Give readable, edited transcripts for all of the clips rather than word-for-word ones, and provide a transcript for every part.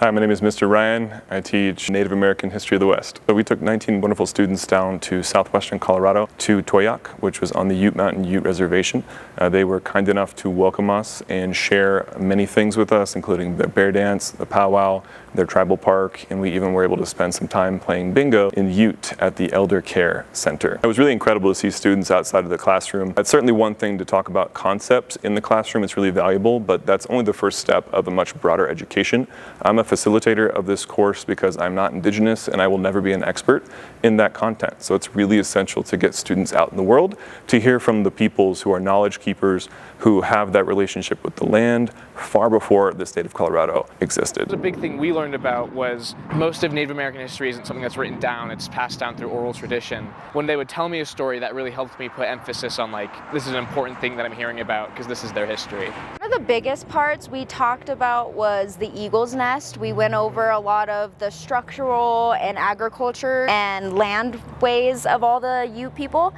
Hi, my name is Mr. Ryan. I teach Native American History of the West. So we took 19 wonderful students down to southwestern Colorado to Toyac, which was on the Ute Mountain Ute Reservation. They were kind enough to welcome us and share many things with us, including the bear dance, the powwow, their tribal park, and we even were able to spend some time playing bingo in Ute at the Elder Care Center. It was really incredible to see students outside of the classroom. It's certainly one thing to talk about concepts in the classroom. It's really valuable, but that's only the first step of a much broader education. I'm a facilitator of this course because I'm not Indigenous and I will never be an expert in that content. So it's really essential to get students out in the world to hear from the peoples who are knowledge keepers, who have that relationship with the land far before the state of Colorado existed. The big thing we learned about was most of Native American history isn't something that's written down, it's passed down through oral tradition. When they would tell me a story, that really helped me put emphasis on this is an important thing that I'm hearing about because this is their history. One of the biggest parts we talked about was the eagle's nest. We went over a lot of the structural and agriculture and land ways of all the Ute people.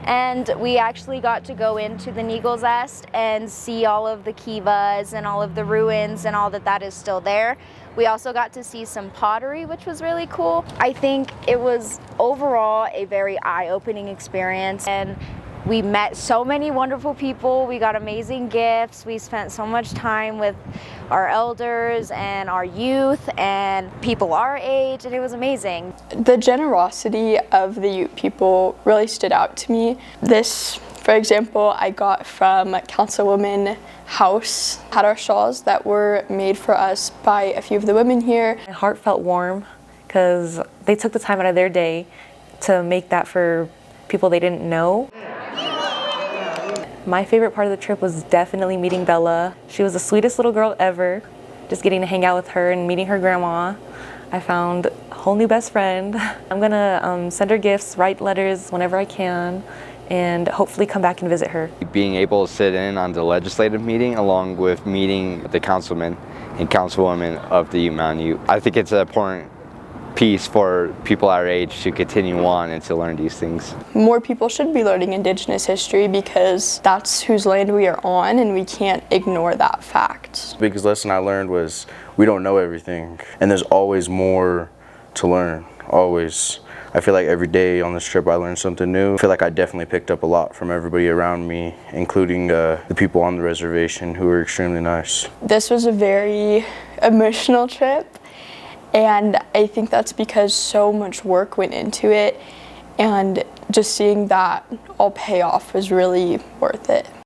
And we actually got to go into the eagle's nest and see all of the kivas and all of the ruins and all that is still there. We also got to see some pottery, which was really cool. I think it was overall a very eye-opening experience, and we met so many wonderful people. We got amazing gifts. We spent so much time with our elders and our youth and people our age, and it was amazing. The generosity of the Ute people really stood out to me. This, for example, I got from Councilwoman House. Had our shawls that were made for us by a few of the women here. My heart felt warm because they took the time out of their day to make that for people they didn't know. My favorite part of the trip was definitely meeting Bella. She was the sweetest little girl ever. Just getting to hang out with her and meeting her grandma. I found a whole new best friend. I'm gonna send her gifts, write letters whenever I can, and hopefully come back and visit her. Being able to sit in on the legislative meeting along with meeting the councilman and councilwoman of the Ute Mountain Ute, I think it's an important piece for people our age to continue on and to learn these things. More people should be learning Indigenous history because that's whose land we are on, and we can't ignore that fact. The biggest lesson I learned was we don't know everything, and there's always more to learn, always. I feel like every day on this trip I learned something new. I feel like I definitely picked up a lot from everybody around me, including the people on the reservation who were extremely nice. This was a very emotional trip. And I think that's because so much work went into it, and just seeing that all pay off was really worth it.